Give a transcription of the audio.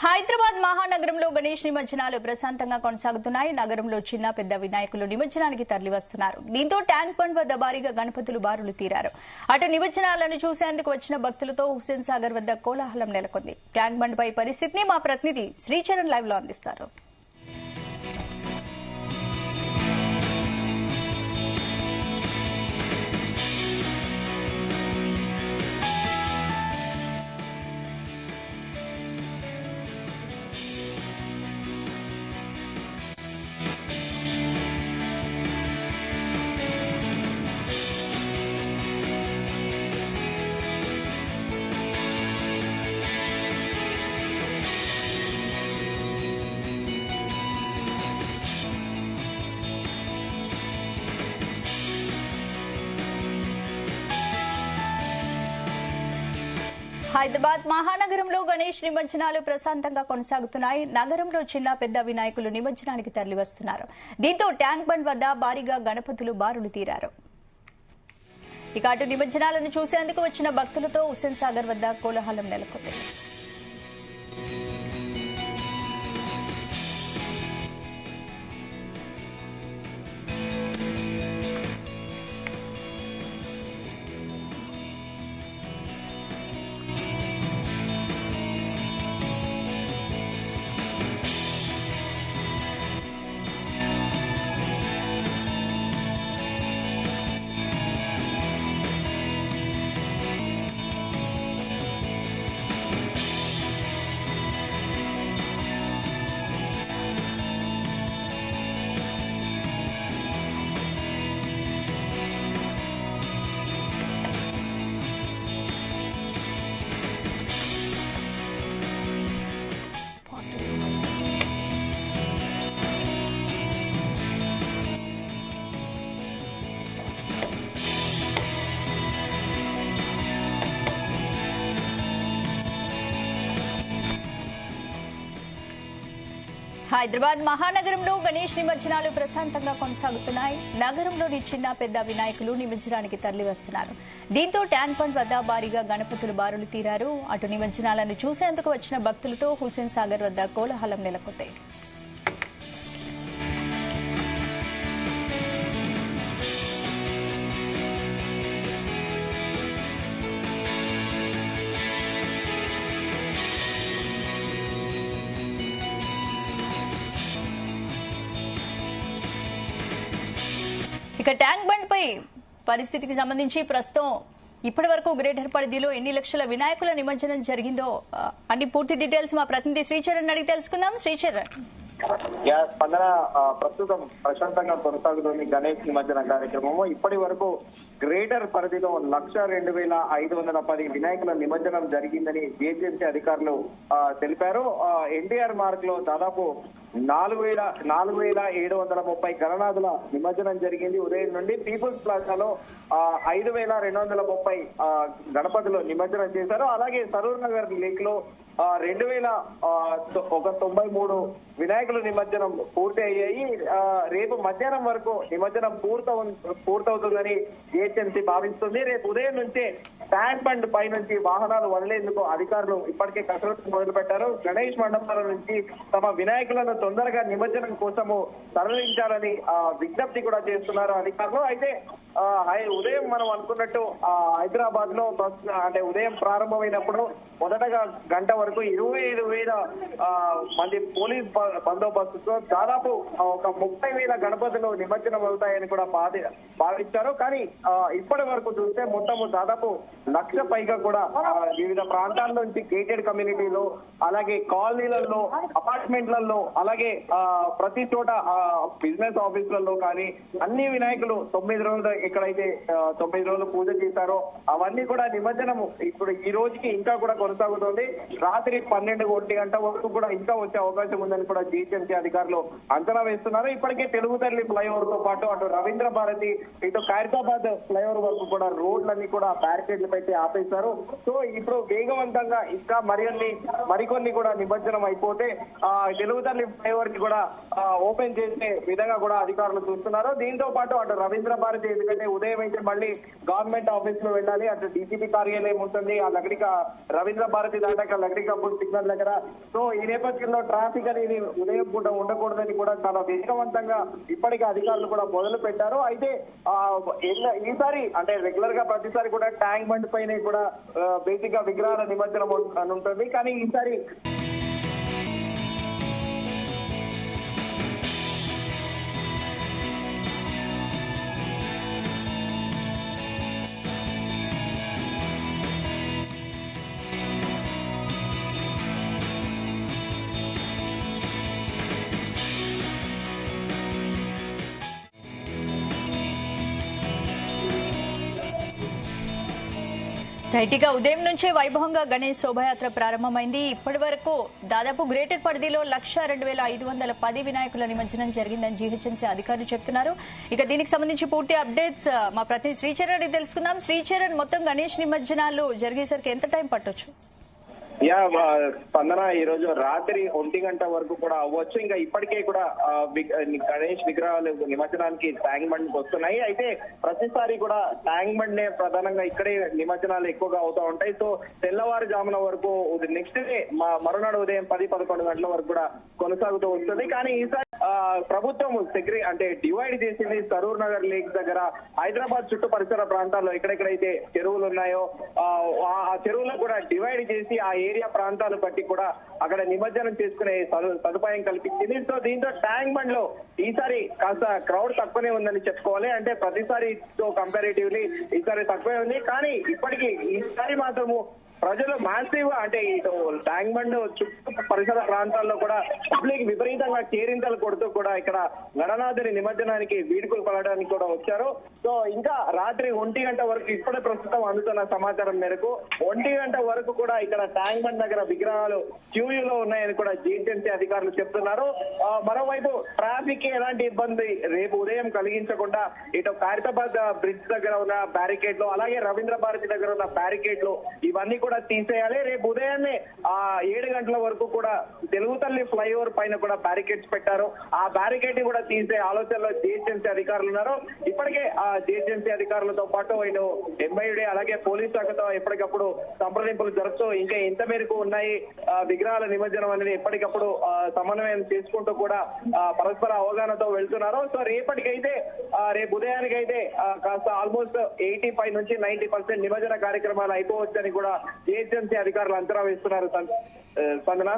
హైదరాబాద్ మహానగరంలో గణేష్ నిమజ్జనాలు ప్రశాంతంగా కొనసాగుతున్నాయి. నగరంలో చిన్న పెద్ద వినాయకులు నిమజ్జనానికి తరలివస్తున్నారు. దీంతో ట్యాంక్ బండ్ వద్ద భారీగా గణపతులు బారులు తీరారు. అటు నిమజ్జనాలను చూసేందుకు వచ్చిన భక్తులతో హుస్సేన్ సాగర్ వద్ద కోలాహలం నెలకొంది. ట్యాంక్ బండ్ పై పరిస్థితిని మా ప్రతినిధి శ్రీచరణ్ లైవ్ లో అందిస్తారు. హైదరాబాద్ మహానగరంలో గణేష్ నిమజ్జనాలు ప్రశాంతంగా కొనసాగుతున్నాయి. నగరంలో చిన్న పెద్ద వినాయకులు నిమజ్జనానికి తరలివస్తున్నారు. దీంతో ట్యాంక్ బండ్ వద్ద భారీగా గణపతులు బారులు తీరారు. ఇక అటు నిమజ్జనాలను చూసేందుకు వచ్చిన భక్తులతో హుస్సేన్ సాగర్ వద్ద కోలాహలం నెలకొంది. హైదరాబాద్ మహానగరంలో గణేష్ నిమజ్జనాలు ప్రశాంతంగా కొనసాగుతున్నాయి. నగరంలోని చిన్న పెద్ద వినాయకులు నిమజ్జనానికి తరలివస్తున్నారు. దీంతో ట్యాంక్ బండ్ వద్ద భారీగా గణపతులు బారులు తీరారు. అటు నిమజ్జనాలను చూసేందుకు వచ్చిన భక్తులతో హుస్సేన్ సాగర్ వద్ద కోలాహలం నెలకొంది. ఇక ట్యాంక్ బండ్ పై పరిస్థితికి సంబంధించి ప్రస్తుతం ఇప్పటి వరకు గ్రేటర్ పరిధిలో ఎన్ని లక్షల వినాయకుల నిమజ్జనం జరిగిందో అన్ని పూర్తి డీటెయిల్స్ మా ప్రతినిధి శ్రీచరణ్ అడిగి తెలుసుకుందాం. శ్రీచరణ్, స్పందన ప్రస్తుతం ప్రశాంతంగా కొనసాగుతుంది గణేష్ నిమజ్జన కార్యక్రమము. ఇప్పటి వరకు గ్రేటర్ పరిధిలో 1,02,510 వినాయకుల నిమజ్జనం జరిగిందని జిహెచ్ఎంసీ అధికారులు తెలిపారు. ఎన్టీఆర్ మార్గ్ లో దాదాపు 4,730 గణనాథుల నిమజ్జనం జరిగింది. ఉదయం నుండి పీపుల్స్ ప్లాజాలో 5,230 గణపతులు నిమజ్జనం చేశారు. అలాగే సరూర్ నగర్ లేక్ లో 2,193 వినాయకుల నిమజ్జనం పూర్తి అయ్యాయి. రేపు మధ్యాహ్నం వరకు నిమజ్జనం పూర్తవుతుందని జిహెచ్ఎంసీ భావిస్తుంది. రేపు ఉదయం నుంచే ట్యాంక్ బండ్ పై నుంచి వాహనాలు వదిలేందుకు అధికారులు ఇప్పటికే కసరత్తు మొదలు పెట్టారు. గణేష్ మండపాల నుంచి తమ వినాయకులను తొందరగా నిమజ్జనం కోసము తరలించాలని విజ్ఞప్తి కూడా చేస్తున్నారు అధికారులు. అయితే ఉదయం మనం అనుకున్నట్టు హైదరాబాద్ లో అంటే ఉదయం ప్రారంభమైనప్పుడు మొదటగా గంట వరకు 25,000 మంది పోలీస్ బందోబస్తుతో దాదాపు ఒక 30,000 గణపతులు నిమజ్జనం అవుతాయని కూడా భావించారు. కానీ ఇప్పటి వరకు చూస్తే మొత్తము దాదాపు 1,00,000 పైగా కూడా వివిధ ప్రాంతాల నుంచి గేటెడ్ కమ్యూనిటీలో, అలాగే కాలనీలలో, అపార్ట్మెంట్లలో, అలాగే ప్రతి చోట బిజినెస్ ఆఫీసులలో కానీ అన్ని వినాయకులు 9 రోజులు ఎక్కడైతే 9 రోజులు పూజ చేశారో అవన్నీ కూడా నిమజ్జనం ఇప్పుడు ఈ రోజుకి ఇంకా కూడా కొనసాగుతుంది. రాత్రి 12-1 గంట వరకు కూడా ఇంకా వచ్చే అవకాశం ఉందని కూడా జిహెచ్ఎంసీ అధికారులు అంచనా వేస్తున్నారు. ఇప్పటికే తెలుగు తల్లి ఫ్లైఓవర్ తో పాటు అటు రవీంద్ర భారతి, ఇటు ఖైరతాబాద్ ఫ్లైఓవర్ వరకు కూడా రోడ్లన్నీ కూడా బ్యారికేడ్లు పెట్టి ఆపేశారు. సో ఇప్పుడు వేగవంతంగా ఇంకా మరికొన్ని కూడా నిమజ్జనం అయిపోతే తెలుగుతల్లి ఫ్లైఓవర్ కి కూడా ఓపెన్ చేసే విధంగా కూడా అధికారులు చూస్తున్నారు. దీంతో పాటు అటు రవీంద్ర భారతి, ఎందుకంటే ఉదయం అయితే మళ్ళీ గవర్నమెంట్ ఆఫీస్ లో వెళ్ళాలి, అటు డీసీపీ కార్యాలయం ఉంటుంది, ఆ లగడిక రవీంద్ర భారతి దాటాక లగడికపూర్ సిగ్నల్ దగ్గర. సో ఈ నేపథ్యంలో ట్రాఫిక్ అనేది ఉదయం పూట ఉండకూడదని కూడా చాలా వేగవంతంగా ఇప్పటికే అధికారులు కూడా మొదలు పెట్టారు. అయితే ఈసారి అంటే రెగ్యులర్ గా ప్రతిసారి కూడా ట్యాంక్ బండ్ పైన కూడా బేసిక్ గా విగ్రహాల నిమజ్జనం అని ఉంటుంది. కానీ ఈసారి రైట్గా ఉదయం నుంచే వైభవంగా గణేష్ శోభయాత్ర ప్రారంభమైంది. ఇప్పటి వరకు దాదాపు గ్రేటర్ పరిధిలో 1,02,510 వినాయకుల నిమజ్జనం జరిగిందని జీహెచ్ఎంసీ అధికారులు చెప్తున్నారు. ఇక దీనికి సంబంధించి పూర్తి అప్డేట్స్ మా ప్రతినిధి శ్రీచరణ్ తెలుసుకుందాం. శ్రీచరణ్, మొత్తం గణేష్ నిమజ్జనాలు జరిగేసరికి ఎంత టైం పట్టొచ్చు? స్పందన, ఈ రోజు రాత్రి 1 గంట వరకు కూడా అవ్వచ్చు. ఇంకా ఇప్పటికే కూడా గణేష్ విగ్రహాలు నిమజ్జనానికి ట్యాంక్ బండ్ వస్తున్నాయి. అయితే ప్రతిసారి కూడా ట్యాంక్ బండ్ నే ప్రధానంగా ఇక్కడే నిమజ్జనాలు ఎక్కువగా అవుతూ ఉంటాయి. సో తెల్లవారుజామున వరకు నెక్స్ట్ డే మరునాడు ఉదయం 10-11 గంటల వరకు కూడా కొనసాగుతూ వస్తుంది. కానీ ఈసారి ప్రభుత్వం అంటే డివైడ్ చేసింది సరూర్ నగర్ లేక్ దగ్గర, హైదరాబాద్ చుట్టూ పరిసర ప్రాంతాల్లో ఎక్కడెక్కడైతే చెరువులు ఉన్నాయో ఆ చెరువులను కూడా డివైడ్ చేసి ఆ ఏరియా ప్రాంతాలు బట్టి కూడా అక్కడ నిమజ్జనం చేసుకునే సదుపాయం కల్పించింది. సో దీంతో ట్యాంక్ బండ్ లో ఈసారి కాస్త క్రౌడ్ తక్కువనే ఉందని చెప్పుకోవాలి. అంటే ప్రతిసారితో కంపారిటివ్లీ ఈసారి తక్కువే ఉంది. కానీ ఇప్పటికీ ఈసారి మాత్రము ప్రజలు మాసివ్ అంటే ఇటు ట్యాంక్ బండ్ చుట్టూ పరిసర ప్రాంతాల్లో కూడా పబ్లిక్ విపరీతంగా కేరింతలు కొడుతూ కూడా ఇక్కడ గణనాథుని నిమజ్జనానికి వీడుకులు పడడానికి కూడా వచ్చారు. సో ఇంకా రాత్రి 1 గంట వరకు ఇప్పుడే ప్రస్తుతం అందుతున్న సమాచారం మేరకు 1 గంట వరకు కూడా ఇక్కడ ట్యాంక్ బండ్ దగ్గర విగ్రహాలు క్యూలో ఉన్నాయని కూడా జీహెచ్ఎంసీ అధికారులు చెప్తున్నారు. మరోవైపు ట్రాఫిక్ ఎలాంటి ఇబ్బంది రేపు ఉదయం కలిగించకుండా ఇటు ఖైరతాబాద్ బ్రిడ్జ్ దగ్గర ఉన్న బ్యారికేడ్లు, అలాగే రవీంద్ర భారతి దగ్గర ఉన్న బ్యారికేడ్లు ఇవన్నీ కూడా తీసేయాలి. రేపు ఉదయాన్నే 7 గంటల వరకు కూడా తెలుగుతల్లి ఫ్లైఓవర్ పైన కూడా బ్యారికేడ్స్ పెట్టారు. ఆ బ్యారికేడ్ ని కూడా తీసే ఆలోచనలో జీహెచ్ఎంసీ అధికారులు ఉన్నారు. ఇప్పటికే ఆ జీహెచ్ఎంసీ అధికారులతో పాటు ఇటు ఎంఐడి అలాగే పోలీస్ శాఖతో ఎప్పటికప్పుడు సంప్రదింపులు జరుపుతూ ఇంకా ఎంత మేరకు ఉన్నాయి విగ్రహాల నిమజ్జనం అనేది ఎప్పటికప్పుడు సమన్వయం చేసుకుంటూ కూడా పరస్పర అవగాహనతో వెళ్తున్నారు. సో రేపు ఉదయానికైతే కాస్త ఆల్మోస్ట్ 85 నుంచి 90% నిమజ్జన కార్యక్రమాలు అయిపోవచ్చని కూడా జీహెచ్ఎంసీ అధికారులు అంచనా వేస్తున్నారు. స్పందన.